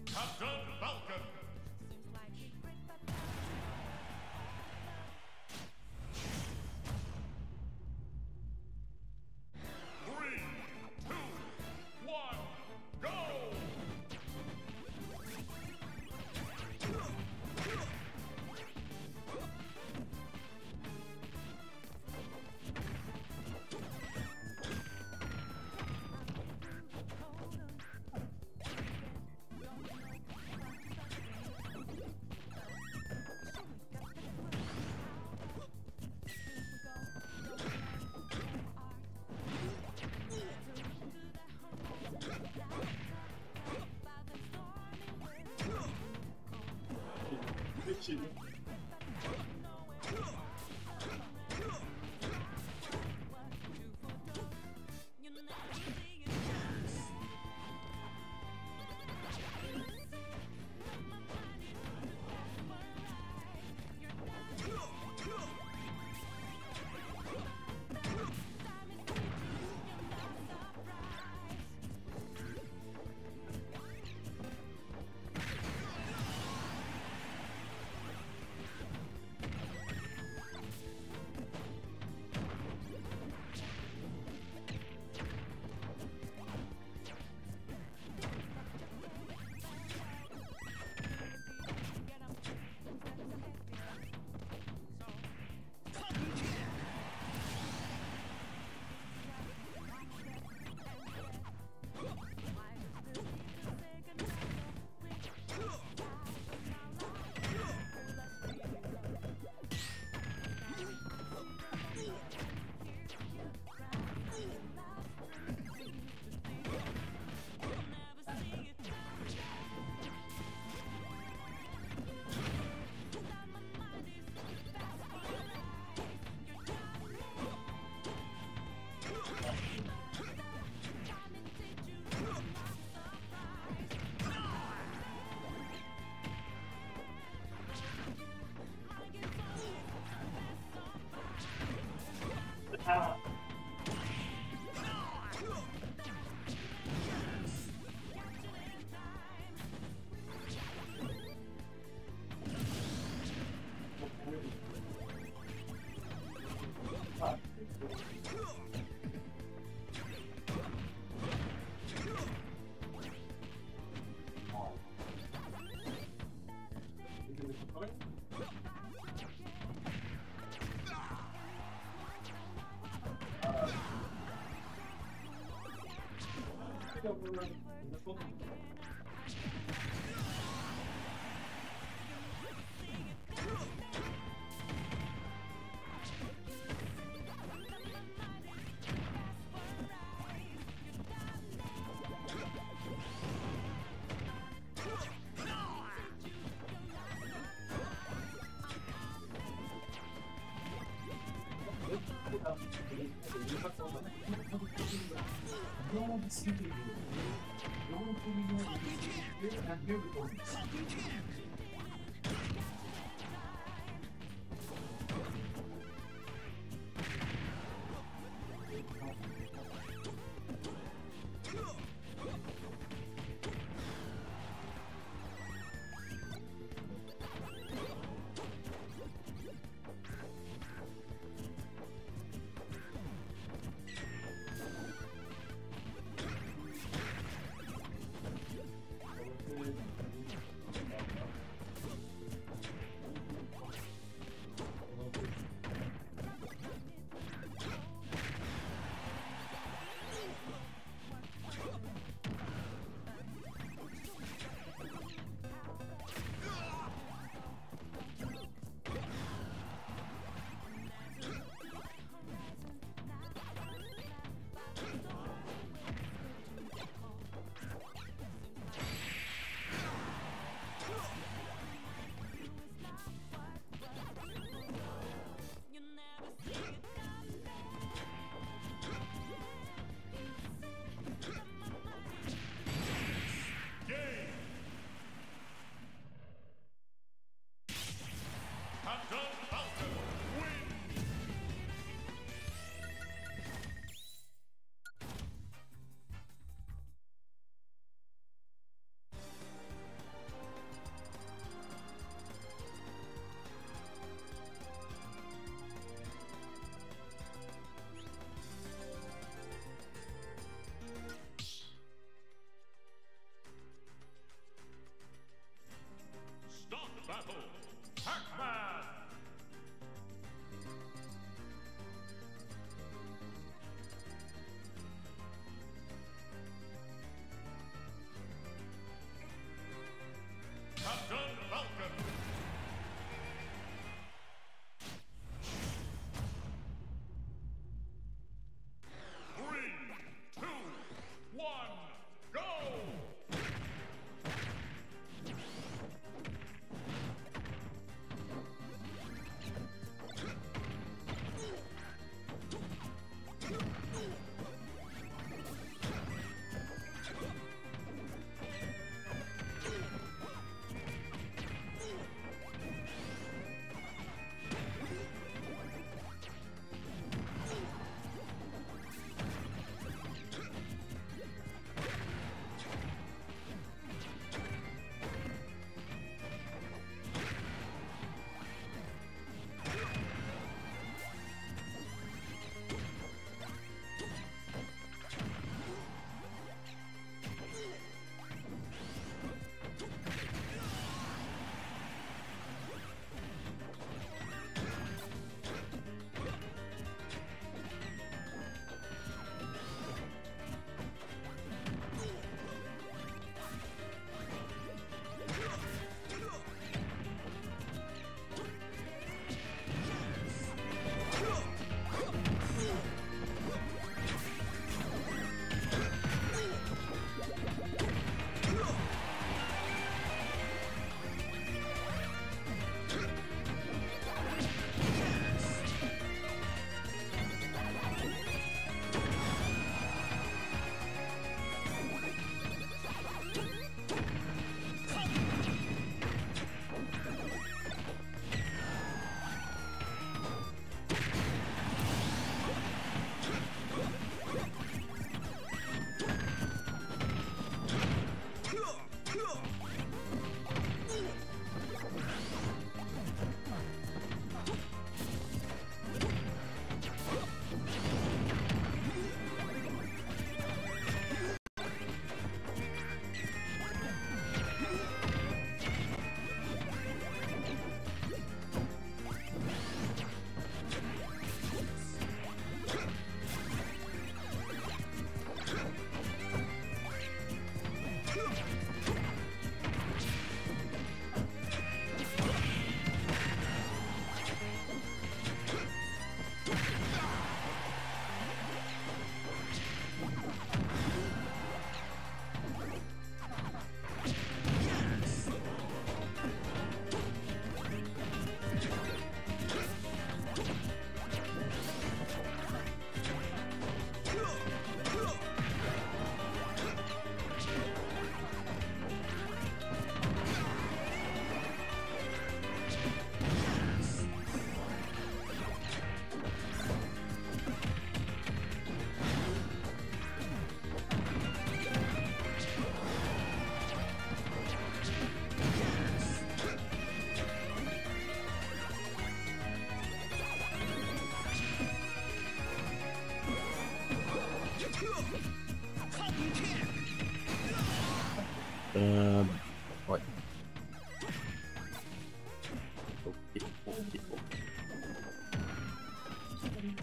Captain Falcon! Three, two, one, go!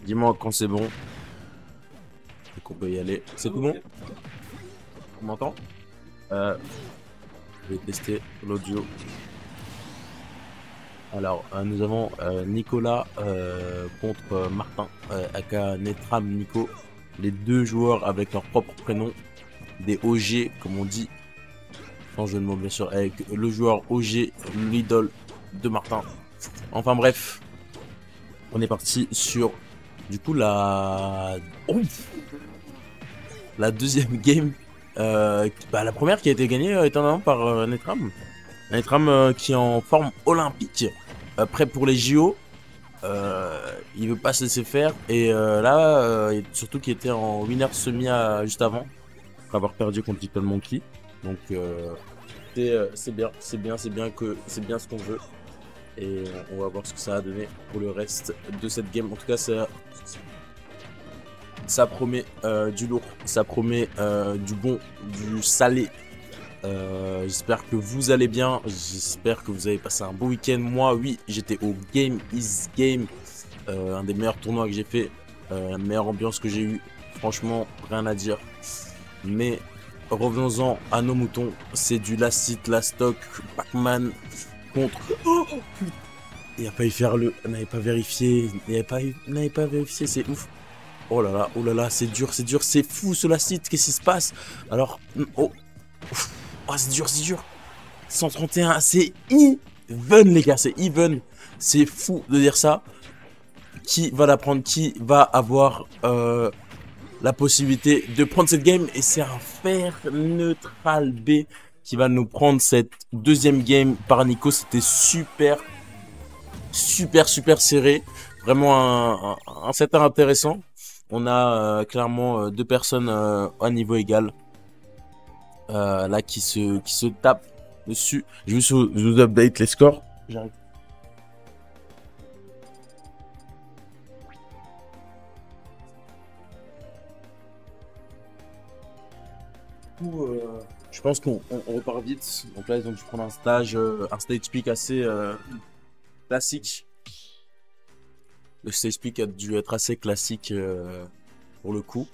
Dis-moi quand c'est bon. Et qu'on peut y aller. C'est tout bon? On m'entend? Je vais tester l'audio. Alors, nous avons Nicolas contre Martin, aka Netram Nico. Les deux joueurs avec leur propre prénom. Des OG, comme on dit. Sans jeu de mots, bien sûr. Avec le joueur OG, l'idole de Martin. Enfin bref. On est parti sur, du coup, la deuxième game. La première qui a été gagnée étonnamment par Netram. Netram qui est en forme olympique, prêt pour les JO. Il veut pas se laisser faire. Et là, surtout qu'il était en winner semi juste avant, après avoir perdu contre Little Monkey. Donc c'est bien ce qu'on veut. Et on va voir ce que ça va donner pour le reste de cette game. En tout cas, ça promet du lourd, ça promet du bon, du salé. J'espère que vous allez bien, j'espère que vous avez passé un beau week-end. Moi, oui, j'étais au Game is Game, un des meilleurs tournois que j'ai fait, la meilleure ambiance que j'ai eu. Franchement, rien à dire. Mais revenons-en à nos moutons. C'est du last hit, last stock, Pac-Man contre. Oh, il a failli faire le. Il n'avait pas vérifié. Il n'avait pas vérifié, c'est ouf. Oh là là, c'est dur, c'est fou ce last hit. Qu'est-ce qui se passe? Alors, oh, c'est dur. 131, c'est even, les gars, c'est even. C'est fou de dire ça. Qui va la prendre? Qui va avoir la possibilité de prendre cette game? Et c'est un fer neutral B qui va nous prendre cette deuxième game par Nico. C'était super serré. Vraiment un set intéressant. On a clairement deux personnes à niveau égal. Là qui se tapent dessus. Je vous update les scores. J'arrive. Je pense qu'on repart vite. Donc là, ils ont dû prendre un stage peak assez classique. Le stage peak a dû être assez classique pour le coup.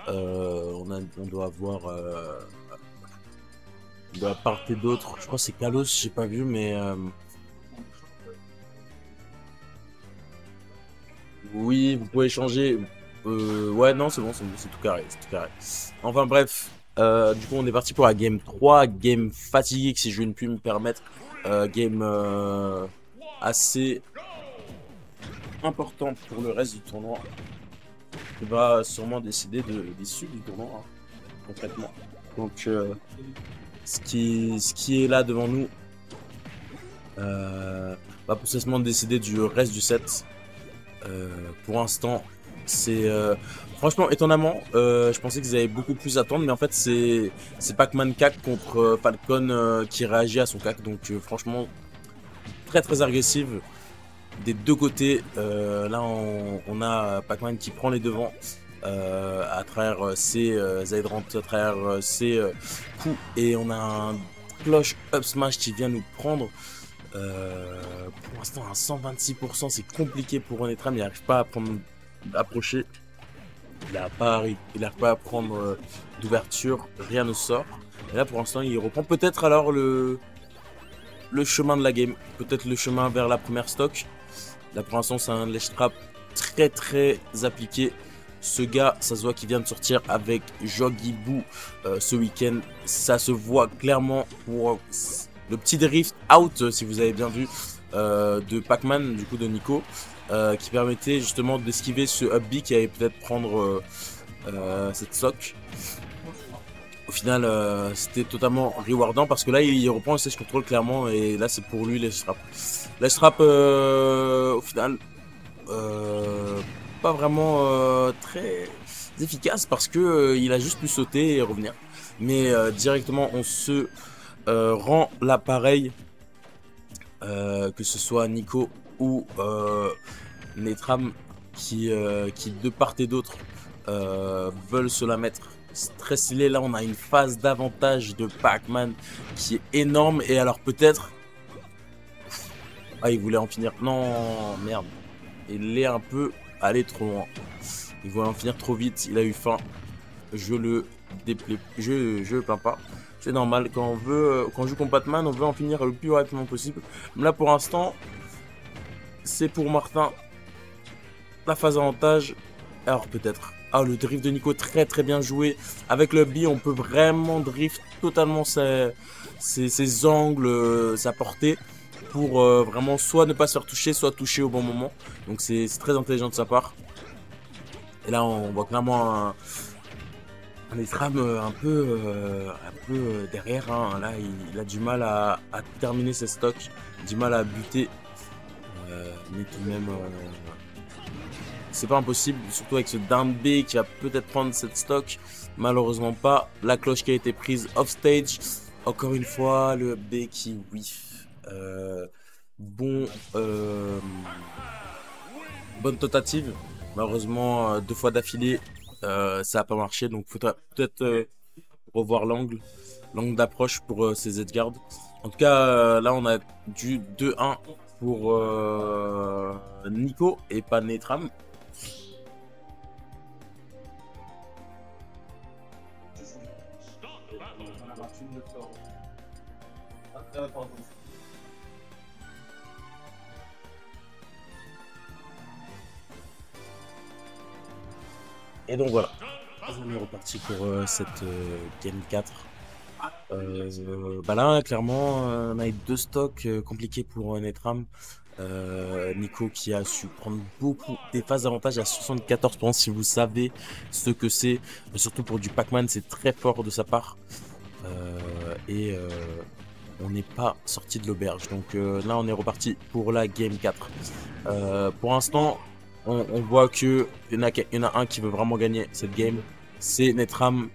On doit avoir de la part et d'autre. Je crois que c'est Kalos, j'ai pas vu, mais oui, vous pouvez changer. Ouais, non, c'est bon, c'est tout carré, Enfin bref, du coup, on est parti pour la game 3, game fatiguée, si je ne puis me permettre. Game assez importante pour le reste du tournoi. Qui va sûrement décider de l'issue du tournoi, hein, concrètement. Donc, ce qui est là devant nous va potentiellement décider du reste du set. Pour l'instant, c'est franchement étonnamment, je pensais qu'ils avaient beaucoup plus à attendre, mais en fait c'est Pac-Man cac contre Falcon qui réagit à son cac, donc franchement très agressive des deux côtés. Là on a Pac-Man qui prend les devants à travers ses Hydrant, à travers ses coups, et on a un cloche up smash qui vient nous prendre. Pour l'instant à 126%, c'est compliqué pour Netram, il n'arrive pas à approcher, il n'arrive pas à prendre d'ouverture, rien ne sort. Et là pour l'instant il reprend peut-être alors le chemin de la game, peut-être le chemin vers la première stock. Là pour l'instant c'est un ledge trap très appliqué. Ce gars, ça se voit qu'il vient de sortir avec Joggy Boo ce week-end, ça se voit clairement pour le petit drift out, si vous avez bien vu, de Pac-Man, du coup de Nico, qui permettait justement d'esquiver ce up B qui allait peut-être prendre cette stock. Au final, c'était totalement rewardant parce que là, il reprend le stage control clairement, et là, c'est pour lui les straps. Les straps, au final, pas vraiment très efficace parce que il a juste pu sauter et revenir. Mais directement, on se rend l'appareil, que ce soit Nico ou Netram qui de part et d'autre veulent se la mettre très stylé. Là on a une phase d'avantage de Pac-Man qui est énorme, et alors peut-être il voulait en finir, non merde, il est un peu aller trop loin. Il voulait en finir trop vite, il a eu faim. Je le déplais, je plains pas. C'est normal, quand on joue contre Batman, on veut en finir le plus rapidement possible. Mais là pour l'instant, c'est pour Martin la phase avantage. Alors peut-être. Ah, le drift de Nico, très très bien joué. Avec le B, on peut vraiment drift totalement ses angles, sa portée, pour vraiment soit ne pas se faire toucher, soit toucher au bon moment. Donc c'est très intelligent de sa part. Et là, on voit clairement un Esram un peu derrière. Hein. Là, il a du mal à terminer ses stocks, du mal à buter. Mais tout de même, c'est pas impossible, surtout avec ce down B qui va peut-être prendre cette stock. Malheureusement pas. La cloche qui a été prise off stage. Encore une fois, le B qui whiff. Bonne tentative. Malheureusement, 2 fois d'affilée, ça n'a pas marché. Donc, il faudra peut-être revoir l'angle d'approche pour ces Edgard. En tout cas, là, on a du 2-1 pour Nico et pas Netram. Et donc voilà, on est reparti pour cette game 4. Bah là, clairement, on a eu 2 stocks compliqués pour Netram. Nico qui a su prendre beaucoup des phases d'avantage à 74%, si vous savez ce que c'est. Surtout pour du Pac-Man, c'est très fort de sa part. On n'est pas sorti de l'auberge. Donc là, on est reparti pour la game 4. Pour l'instant, on voit qu'il y en a un qui veut vraiment gagner cette game. C'est Netram.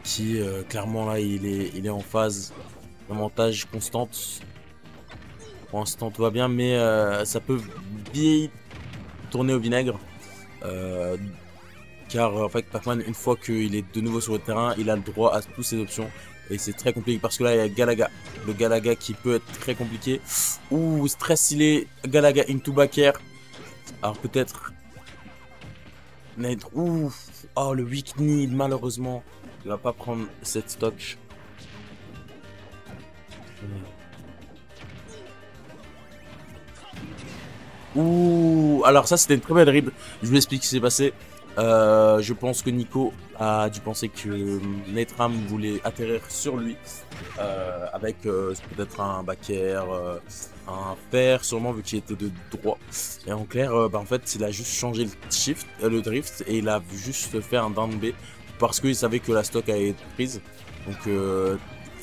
Qui, clairement, là, il est en phase d'avantage constante. Pour l'instant, tout va bien, mais ça peut bien tourner au vinaigre. Car, en fait, Pac-Man, une fois qu'il est de nouveau sur le terrain, il a le droit à toutes ses options. Et c'est très compliqué parce que là, il y a Galaga. Le Galaga qui peut être très compliqué. Ouh, stress stylé. Galaga into back air. Alors peut-être... Ouh. Oh, le weak knee, malheureusement. Il va pas prendre cette stock. Ouh. Alors ça, c'était une très belle rib. Je vous explique ce qui s'est passé. Je pense que Nico a dû penser que Netram voulait atterrir sur lui avec peut-être un back air, un fer, sûrement vu qu'il était de droit. Et en clair, en fait, il a juste changé le drift et il a juste fait un down B parce qu'il savait que la stock allait être prise. Donc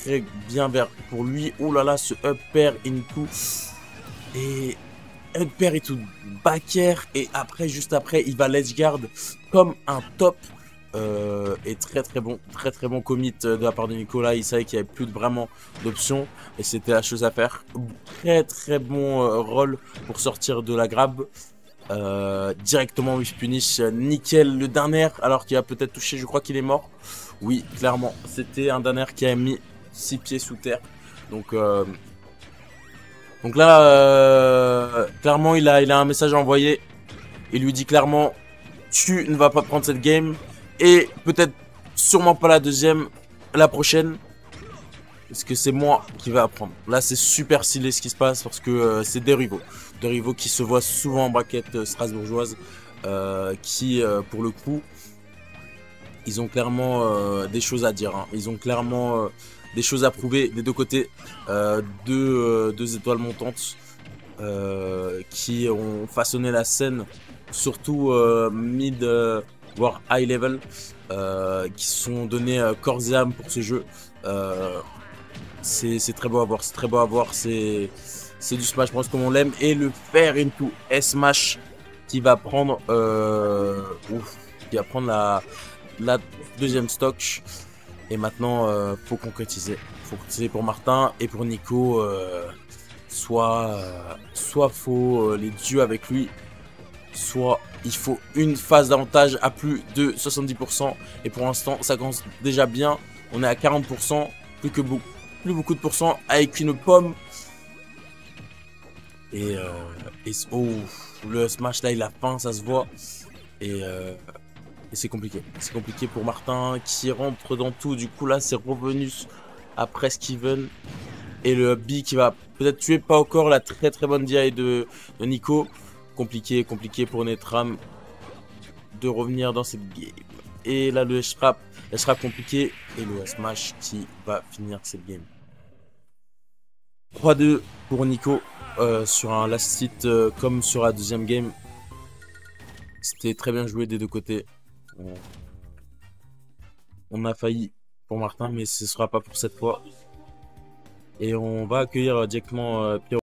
très bien pour lui. Oh là là, ce up air into et up air et tout back air, et après, juste après, il va ledge guard comme un top. Et très bon commit de la part de Nicolas. Il savait qu'il n'y avait plus vraiment d'options et c'était la chose à faire. Très bon roll pour sortir de la grab. Directement with punish, nickel. Le dernier, alors qu'il a peut-être touché, je crois qu'il est mort. Oui, clairement, c'était un dernier qui a mis 6 pieds sous terre. Donc là, clairement, il a un message à envoyer. Il lui dit clairement, tu ne vas pas prendre cette game. Et peut-être sûrement pas la deuxième, la prochaine. Parce que c'est moi qui vais apprendre. Là, c'est super stylé ce qui se passe parce que c'est des rivaux. Des rivaux qui se voient souvent en braquette strasbourgeoise. Qui, pour le coup, ils ont clairement des choses à dire. Hein. Ils ont clairement... des choses à prouver des deux côtés, deux étoiles montantes qui ont façonné la scène, surtout mid voire high level, qui se sont donnés corps et âme pour ce jeu. C'est très beau à voir, c'est du Smash Bros comme on l'aime, et le faire into S-Smash qui va prendre la deuxième stock. Et maintenant, faut concrétiser. Faut concrétiser pour Martin et pour Nico. Soit faut les dieux avec lui, soit il faut une phase d'avantage à plus de 70%. Et pour l'instant, ça commence déjà bien. On est à 40%, plus beaucoup de pourcents avec une pomme. Et, oh, le smash là, il a faim, ça se voit. Et c'est compliqué. C'est compliqué pour Martin qui rentre dans tout. Du coup, là, c'est revenu à presque even. Et le B qui va peut-être tuer pas encore la très très bonne DI de Nico. Compliqué pour Netram de revenir dans cette game. Et là, le Shrap compliqué. Et le smash qui va finir cette game. 3-2 pour Nico sur un last hit comme sur la deuxième game. C'était très bien joué des deux côtés. On a failli pour Martin, mais ce ne sera pas pour cette fois. Et on va accueillir directement Pierrot.